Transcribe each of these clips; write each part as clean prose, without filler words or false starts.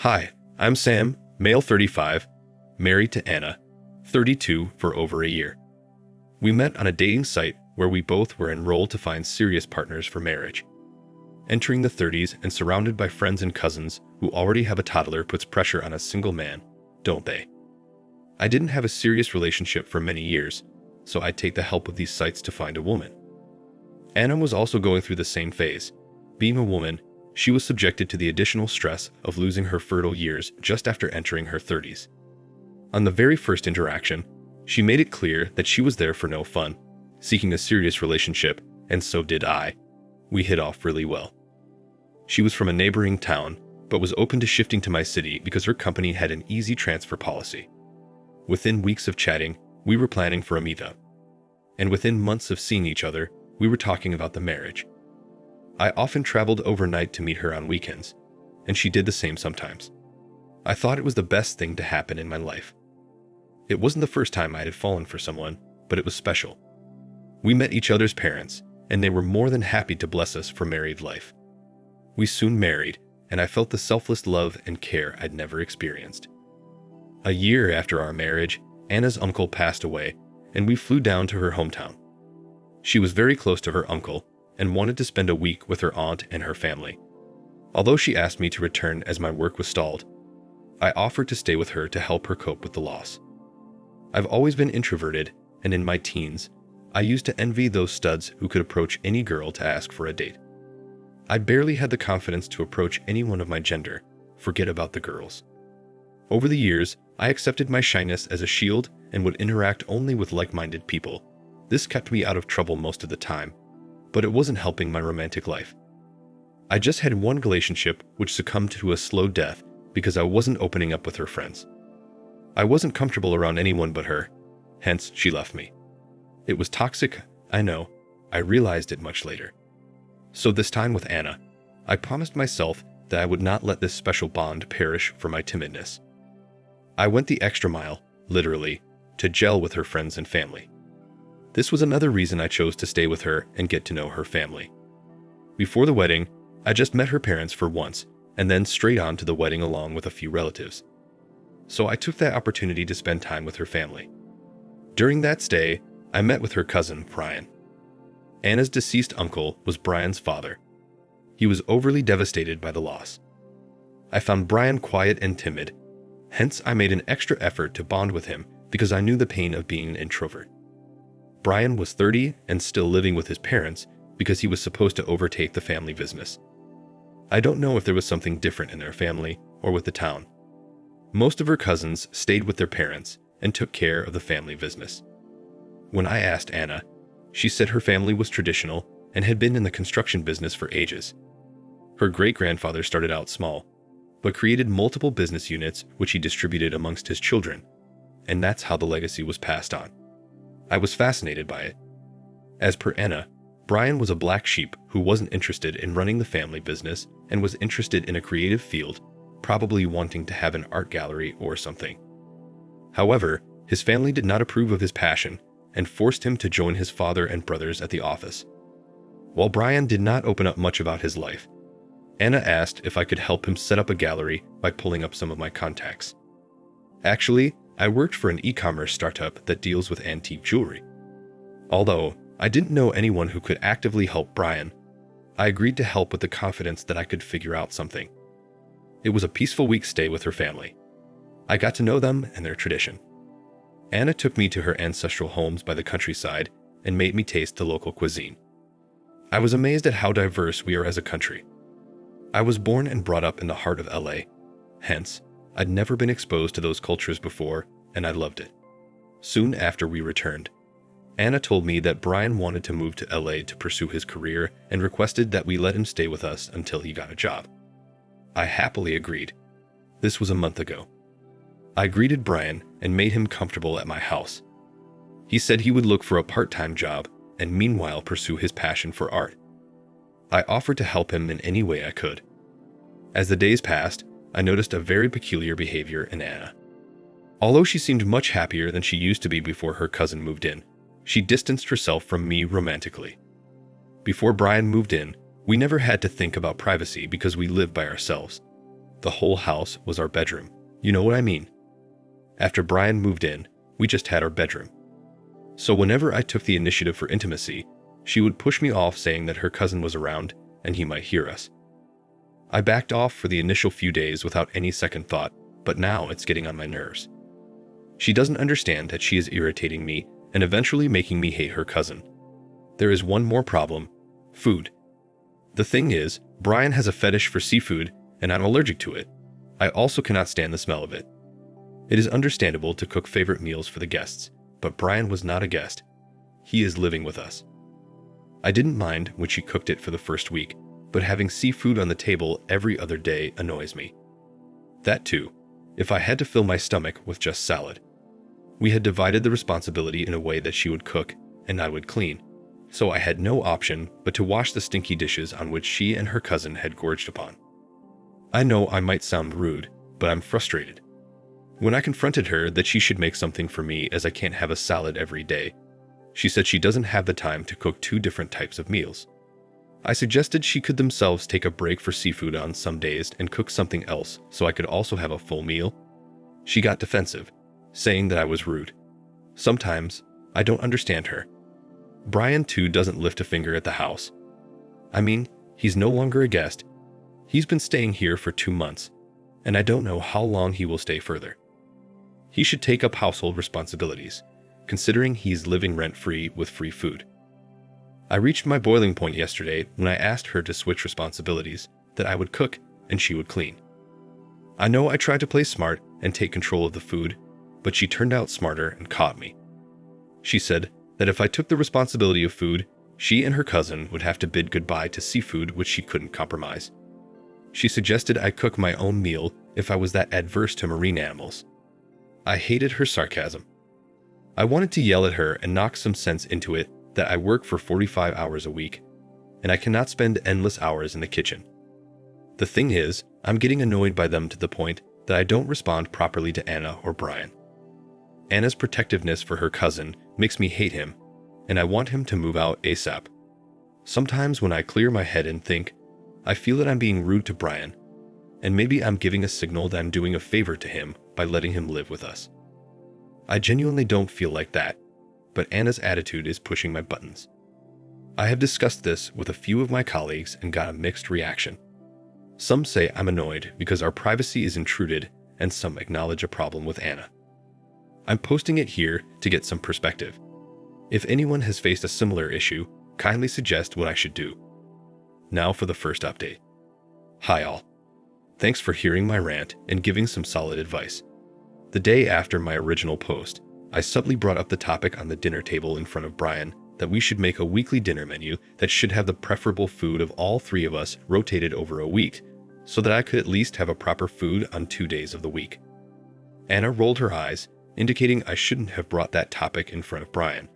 Hi, I'm Sam, male 35, married to Anna, 32, for over a year. We met on a dating site where we both were enrolled to find serious partners for marriage. Entering the 30s and surrounded by friends and cousins who already have a toddler puts pressure on a single man, don't they? I didn't have a serious relationship for many years, so I'd take the help of these sites to find a woman. Anna was also going through the same phase. Being a woman, she was subjected to the additional stress of losing her fertile years just after entering her 30s. On the very first interaction, she made it clear that she was there for no fun, seeking a serious relationship, and so did I. We hit off really well. She was from a neighboring town, but was open to shifting to my city because her company had an easy transfer policy. Within weeks of chatting, we were planning for a meetup. And within months of seeing each other, we were talking about the marriage. I often traveled overnight to meet her on weekends, and she did the same sometimes. I thought it was the best thing to happen in my life. It wasn't the first time I had fallen for someone, but it was special. We met each other's parents, and they were more than happy to bless us for married life. We soon married, and I felt the selfless love and care I'd never experienced. A year after our marriage, Anna's uncle passed away, and we flew down to her hometown. She was very close to her uncle and wanted to spend a week with her aunt and her family. Although she asked me to return as my work was stalled, I offered to stay with her to help her cope with the loss. I've always been introverted, and in my teens, I used to envy those studs who could approach any girl to ask for a date. I barely had the confidence to approach anyone of my gender, forget about the girls. Over the years, I accepted my shyness as a shield and would interact only with like-minded people. This kept me out of trouble most of the time, but it wasn't helping my romantic life. I just had one relationship which succumbed to a slow death because I wasn't opening up with her friends. I wasn't comfortable around anyone but her, hence she left me. It was toxic, I know. I realized it much later. So this time with Anna, I promised myself that I would not let this special bond perish for my timidness. I went the extra mile, literally, to gel with her friends and family. This was another reason I chose to stay with her and get to know her family. Before the wedding, I just met her parents for once, and then straight on to the wedding along with a few relatives. So I took that opportunity to spend time with her family. During that stay, I met with her cousin, Brian. Anna's deceased uncle was Brian's father. He was overly devastated by the loss. I found Brian quiet and timid, hence I made an extra effort to bond with him because I knew the pain of being an introvert. Brian was 30 and still living with his parents because he was supposed to overtake the family business. I don't know if there was something different in their family or with the town. Most of her cousins stayed with their parents and took care of the family business. When I asked Anna, she said her family was traditional and had been in the construction business for ages. Her great-grandfather started out small, but created multiple business units which he distributed amongst his children, and that's how the legacy was passed on. I was fascinated by it. As per Anna, Brian was a black sheep who wasn't interested in running the family business and was interested in a creative field, probably wanting to have an art gallery or something. However, his family did not approve of his passion and forced him to join his father and brothers at the office. While Brian did not open up much about his life, Anna asked if I could help him set up a gallery by pulling up some of my contacts. Actually, I worked for an e-commerce startup that deals with antique jewelry. Although I didn't know anyone who could actively help Brian, I agreed to help with the confidence that I could figure out something. It was a peaceful week's stay with her family. I got to know them and their tradition. Anna took me to her ancestral homes by the countryside and made me taste the local cuisine. I was amazed at how diverse we are as a country. I was born and brought up in the heart of LA, hence, I'd never been exposed to those cultures before, and I loved it. Soon after we returned, Anna told me that Brian wanted to move to LA to pursue his career and requested that we let him stay with us until he got a job. I happily agreed. This was a month ago. I greeted Brian and made him comfortable at my house. He said he would look for a part-time job and meanwhile pursue his passion for art. I offered to help him in any way I could. As the days passed, I noticed a very peculiar behavior in Anna. Although she seemed much happier than she used to be before her cousin moved in, she distanced herself from me romantically. Before Brian moved in, we never had to think about privacy because we lived by ourselves. The whole house was our bedroom. You know what I mean? After Brian moved in, we just had our bedroom. So whenever I took the initiative for intimacy, she would push me off saying that her cousin was around and he might hear us. I backed off for the initial few days without any second thought, but now it's getting on my nerves. She doesn't understand that she is irritating me and eventually making me hate her cousin. There is one more problem: food. The thing is, Brian has a fetish for seafood and I'm allergic to it. I also cannot stand the smell of it. It is understandable to cook favorite meals for the guests, but Brian was not a guest. He is living with us. I didn't mind when she cooked it for the first week, but having seafood on the table every other day annoys me. That too, if I had to fill my stomach with just salad. We had divided the responsibility in a way that she would cook and I would clean, so I had no option but to wash the stinky dishes on which she and her cousin had gorged upon. I know I might sound rude, but I'm frustrated. When I confronted her that she should make something for me as I can't have a salad every day, she said she doesn't have the time to cook 2 different types of meals. I suggested she could themselves take a break for seafood on some days and cook something else so I could also have a full meal. She got defensive, saying that I was rude. Sometimes, I don't understand her. Brian too doesn't lift a finger at the house. I mean, he's no longer a guest. He's been staying here for 2 months, and I don't know how long he will stay further. He should take up household responsibilities, considering he's living rent-free with free food. I reached my boiling point yesterday when I asked her to switch responsibilities, that I would cook and she would clean. I know I tried to play smart and take control of the food, but she turned out smarter and caught me. She said that if I took the responsibility of food, she and her cousin would have to bid goodbye to seafood which she couldn't compromise. She suggested I cook my own meal if I was that adverse to marine animals. I hated her sarcasm. I wanted to yell at her and knock some sense into it that I work for 45 hours a week, and I cannot spend endless hours in the kitchen. The thing is, I'm getting annoyed by them to the point that I don't respond properly to Anna or Brian. Anna's protectiveness for her cousin makes me hate him, and I want him to move out ASAP. Sometimes when I clear my head and think, I feel that I'm being rude to Brian, and maybe I'm giving a signal that I'm doing a favor to him by letting him live with us. I genuinely don't feel like that, but Anna's attitude is pushing my buttons. I have discussed this with a few of my colleagues and got a mixed reaction. Some say I'm annoyed because our privacy is intruded, and some acknowledge a problem with Anna. I'm posting it here to get some perspective. If anyone has faced a similar issue, kindly suggest what I should do. Now for the first update. Hi all. Thanks for hearing my rant and giving some solid advice. The day after my original post, I subtly brought up the topic on the dinner table in front of Brian that we should make a weekly dinner menu that should have the preferable food of all 3 of us rotated over a week, so that I could at least have a proper food on 2 days of the week. Anna rolled her eyes, indicating I shouldn't have brought that topic in front of Brian.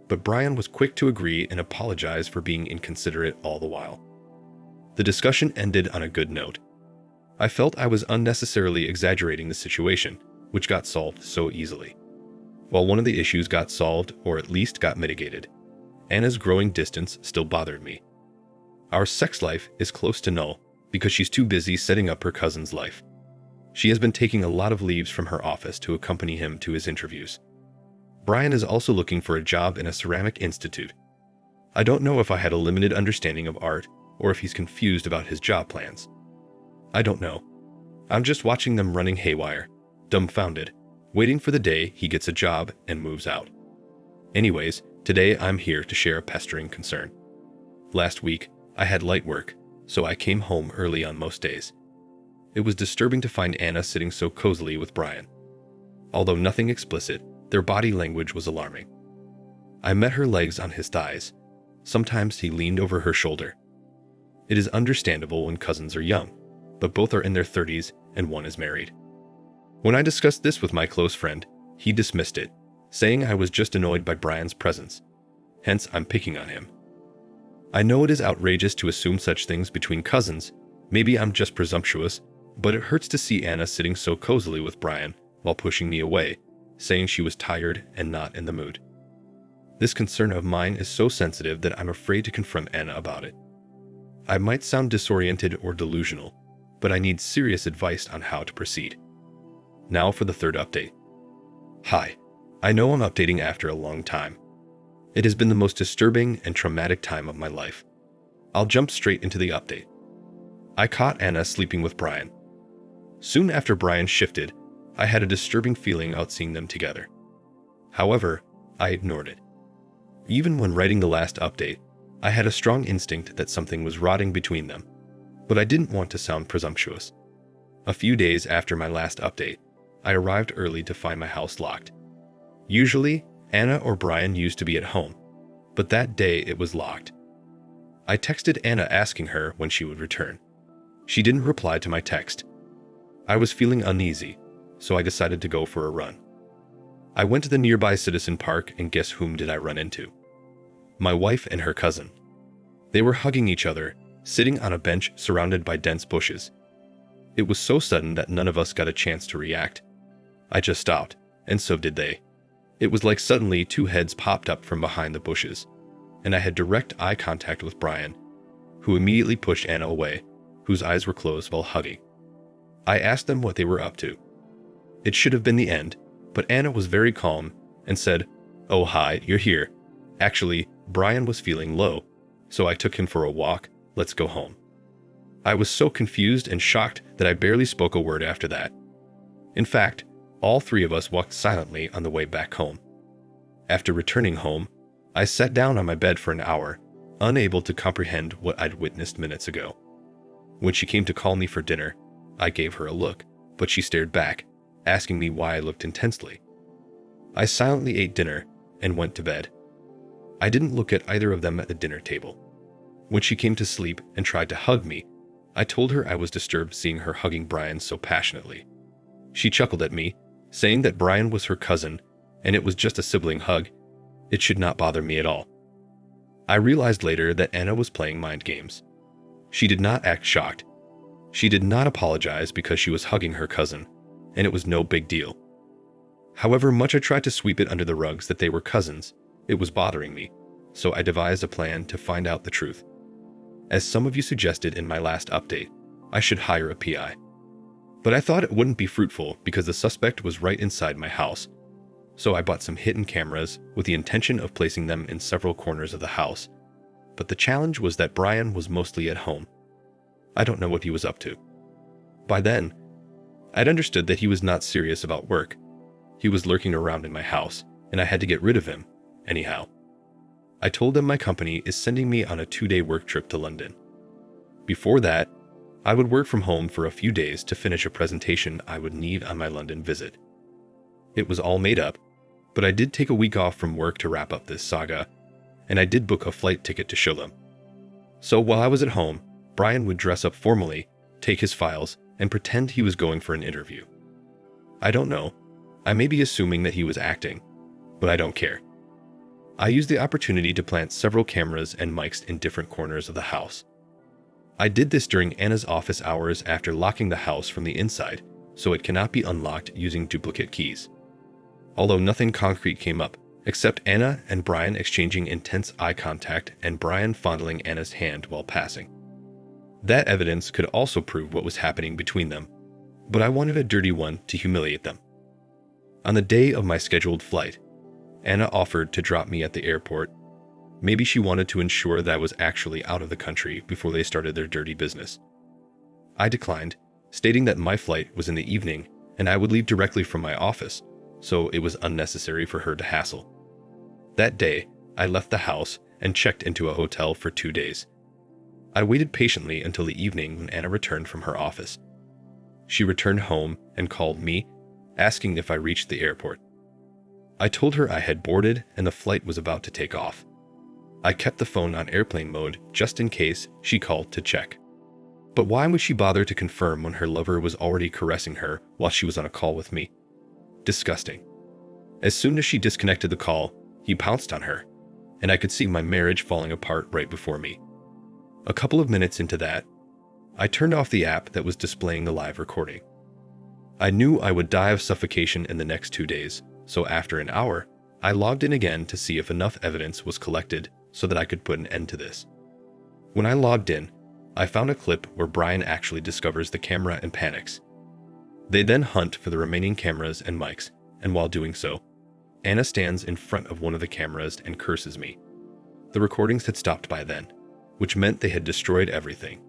But Brian was quick to agree and apologize for being inconsiderate all the while. The discussion ended on a good note. I felt I was unnecessarily exaggerating the situation, which got solved so easily. While one of the issues got solved, or at least got mitigated, Anna's growing distance still bothered me. Our sex life is close to null because she's too busy setting up her cousin's life. She has been taking a lot of leaves from her office to accompany him to his interviews. Brian is also looking for a job in a ceramic institute. I don't know if I had a limited understanding of art or if he's confused about his job plans. I don't know. I'm just watching them running haywire, dumbfounded, waiting for the day he gets a job and moves out. Anyways, today I'm here to share a pestering concern. Last week, I had light work, so I came home early on most days. It was disturbing to find Anna sitting so cozily with Brian. Although nothing explicit, their body language was alarming. I met her legs on his thighs. Sometimes he leaned over her shoulder. It is understandable when cousins are young, but both are in their 30s and one is married. When I discussed this with my close friend, he dismissed it, saying I was just annoyed by Brian's presence. Hence, I'm picking on him. I know it is outrageous to assume such things between cousins. Maybe I'm just presumptuous, but it hurts to see Anna sitting so cozily with Brian while pushing me away, saying she was tired and not in the mood. This concern of mine is so sensitive that I'm afraid to confront Anna about it. I might sound disoriented or delusional, but I need serious advice on how to proceed. Now for the third update. Hi, I know I'm updating after a long time. It has been the most disturbing and traumatic time of my life. I'll jump straight into the update. I caught Anna sleeping with Brian. Soon after Brian shifted, I had a disturbing feeling about seeing them together. However, I ignored it. Even when writing the last update, I had a strong instinct that something was rotting between them, but I didn't want to sound presumptuous. A few days after my last update, I arrived early to find my house locked. Usually, Anna or Brian used to be at home, but that day it was locked. I texted Anna asking her when she would return. She didn't reply to my text. I was feeling uneasy, so I decided to go for a run. I went to the nearby Citizen Park, and guess whom did I run into? My wife and her cousin. They were hugging each other, sitting on a bench surrounded by dense bushes. It was so sudden that none of us got a chance to react. I just stopped, and so did they. It was like suddenly two heads popped up from behind the bushes, and I had direct eye contact with Brian, who immediately pushed Anna away, whose eyes were closed while hugging. I asked them what they were up to. It should have been the end, but Anna was very calm and said, "Oh hi, you're here. Actually, Brian was feeling low, so I took him for a walk. Let's go home." I was so confused and shocked that I barely spoke a word after that. In fact, all three of us walked silently on the way back home. After returning home, I sat down on my bed for an hour, unable to comprehend what I'd witnessed minutes ago. When she came to call me for dinner, I gave her a look, but she stared back, asking me why I looked intensely. I silently ate dinner and went to bed. I didn't look at either of them at the dinner table. When she came to sleep and tried to hug me, I told her I was disturbed seeing her hugging Brian so passionately. She chuckled at me, saying that Brian was her cousin and it was just a sibling hug. It should not bother me at all. I realized later that Anna was playing mind games. She did not act shocked. She did not apologize because she was hugging her cousin, and it was no big deal. However much I tried to sweep it under the rugs that they were cousins, it was bothering me, so I devised a plan to find out the truth. As some of you suggested in my last update, I should hire a PI. But I thought it wouldn't be fruitful because the suspect was right inside my house, so I bought some hidden cameras with the intention of placing them in several corners of the house. But the challenge was that Brian was mostly at home. I don't know what he was up to. By then, I'd understood that he was not serious about work. He was lurking around in my house, and I had to get rid of him, anyhow. I told them my company is sending me on a 2-day work trip to London. Before that, I would work from home for a few days to finish a presentation I would need on my London visit. It was all made up, but I did take a week off from work to wrap up this saga, and I did book a flight ticket to show them. So while I was at home, Brian would dress up formally, take his files, and pretend he was going for an interview. I don't know. I may be assuming that he was acting, but I don't care. I used the opportunity to plant several cameras and mics in different corners of the house. I did this during Anna's office hours after locking the house from the inside, so it cannot be unlocked using duplicate keys. Although nothing concrete came up, except Anna and Brian exchanging intense eye contact and Brian fondling Anna's hand while passing. That evidence could also prove what was happening between them, but I wanted a dirty one to humiliate them. On the day of my scheduled flight, Anna offered to drop me at the airport. Maybe she wanted to ensure that I was actually out of the country before they started their dirty business. I declined, stating that my flight was in the evening and I would leave directly from my office, so it was unnecessary for her to hassle. That day, I left the house and checked into a hotel for 2 days. I waited patiently until the evening when Anna returned from her office. She returned home and called me, asking if I reached the airport. I told her I had boarded and the flight was about to take off. I kept the phone on airplane mode just in case she called to check. But why would she bother to confirm when her lover was already caressing her while she was on a call with me? Disgusting. As soon as she disconnected the call, he pounced on her, and I could see my marriage falling apart right before me. A couple of minutes into that, I turned off the app that was displaying the live recording. I knew I would die of suffocation in the next 2 days, so after an hour, I logged in again to see if enough evidence was collected so that I could put an end to this. When I logged in, I found a clip where Brian actually discovers the camera and panics. They then hunt for the remaining cameras and mics, and while doing so, Anna stands in front of one of the cameras and curses me. The recordings had stopped by then, which meant they had destroyed everything.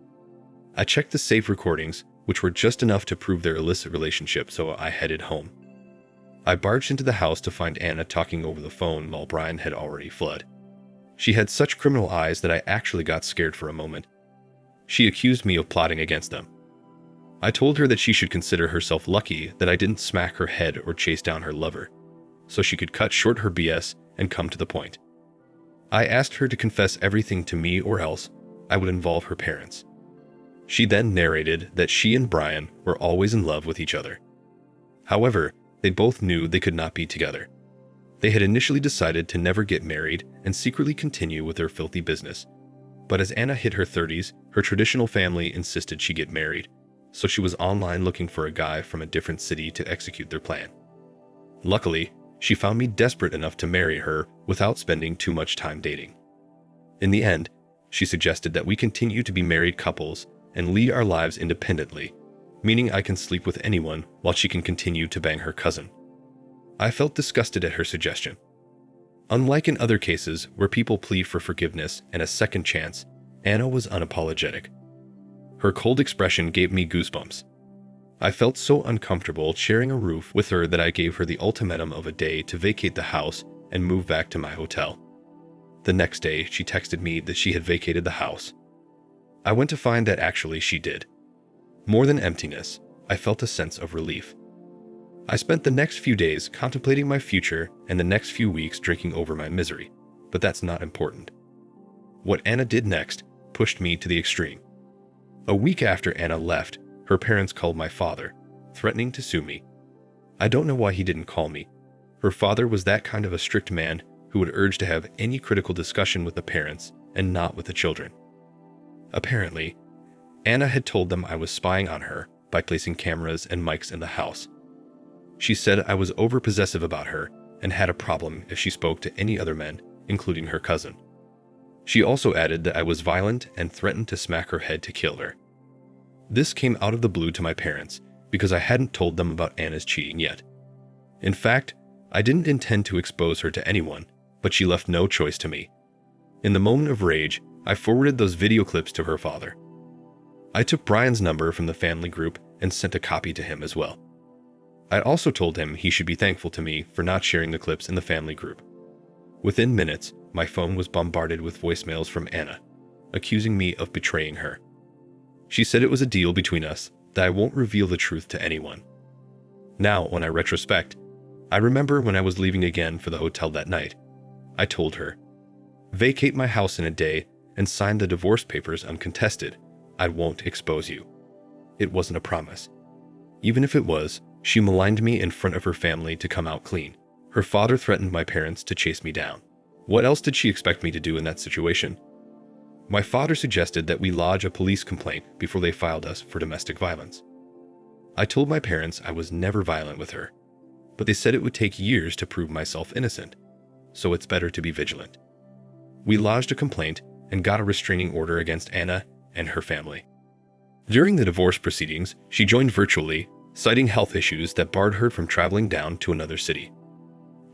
I checked the saved recordings, which were just enough to prove their illicit relationship, so I headed home. I barged into the house to find Anna talking over the phone while Brian had already fled. She had such criminal eyes that I actually got scared for a moment. She accused me of plotting against them. I told her that she should consider herself lucky that I didn't smack her head or chase down her lover, so she could cut short her BS and come to the point. I asked her to confess everything to me or else I would involve her parents. She then narrated that she and Brian were always in love with each other. However, they both knew they could not be together. They had initially decided to never get married and secretly continue with their filthy business. But as Anna hit her 30s, her traditional family insisted she get married, so she was online looking for a guy from a different city to execute their plan. Luckily, she found me desperate enough to marry her without spending too much time dating. In the end, she suggested that we continue to be married couples and lead our lives independently, meaning I can sleep with anyone while she can continue to bang her cousin. I felt disgusted at her suggestion. Unlike in other cases where people plead for forgiveness and a second chance, Anna was unapologetic. Her cold expression gave me goosebumps. I felt so uncomfortable sharing a roof with her that I gave her the ultimatum of a day to vacate the house and move back to my hotel. The next day, she texted me that she had vacated the house. I went to find that actually she did. More than emptiness, I felt a sense of relief. I spent the next few days contemplating my future and the next few weeks drinking over my misery, but that's not important. What Anna did next pushed me to the extreme. A week after Anna left, her parents called my father, threatening to sue me. I don't know why he didn't call me. Her father was that kind of a strict man who would urge to have any critical discussion with the parents and not with the children. Apparently, Anna had told them I was spying on her by placing cameras and mics in the house. She said I was overpossessive about her and had a problem if she spoke to any other men, including her cousin. She also added that I was violent and threatened to smack her head to kill her. This came out of the blue to my parents because I hadn't told them about Anna's cheating yet. In fact, I didn't intend to expose her to anyone, but she left no choice to me. In the moment of rage, I forwarded those video clips to her father. I took Brian's number from the family group and sent a copy to him as well. I also told him he should be thankful to me for not sharing the clips in the family group. Within minutes, my phone was bombarded with voicemails from Anna, accusing me of betraying her. She said it was a deal between us that I won't reveal the truth to anyone. Now, when I retrospect, I remember when I was leaving again for the hotel that night, I told her, "Vacate my house in a day and sign the divorce papers uncontested. I won't expose you." It wasn't a promise. Even if it was, she maligned me in front of her family to come out clean. Her father threatened my parents to chase me down. What else did she expect me to do in that situation? My father suggested that we lodge a police complaint before they filed us for domestic violence. I told my parents I was never violent with her, but they said it would take years to prove myself innocent, so it's better to be vigilant. We lodged a complaint and got a restraining order against Anna and her family. During the divorce proceedings, she joined virtually, citing health issues that barred her from traveling down to another city.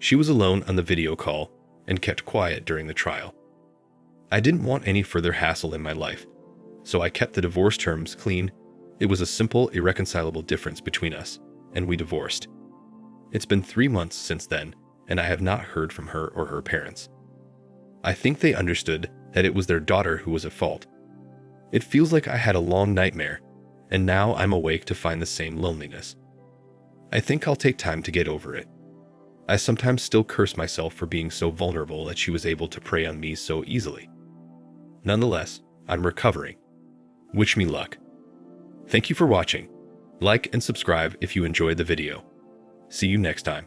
She was alone on the video call and kept quiet during the trial. I didn't want any further hassle in my life, so I kept the divorce terms clean. It was a simple, irreconcilable difference between us, and we divorced. It's been 3 months since then, and I have not heard from her or her parents. I think they understood that it was their daughter who was at fault. It feels like I had a long nightmare, and now I'm awake to find the same loneliness. I think I'll take time to get over it. I sometimes still curse myself for being so vulnerable that she was able to prey on me so easily. Nonetheless, I'm recovering. Wish me luck. Thank you for watching. Like and subscribe if you enjoyed the video. See you next time.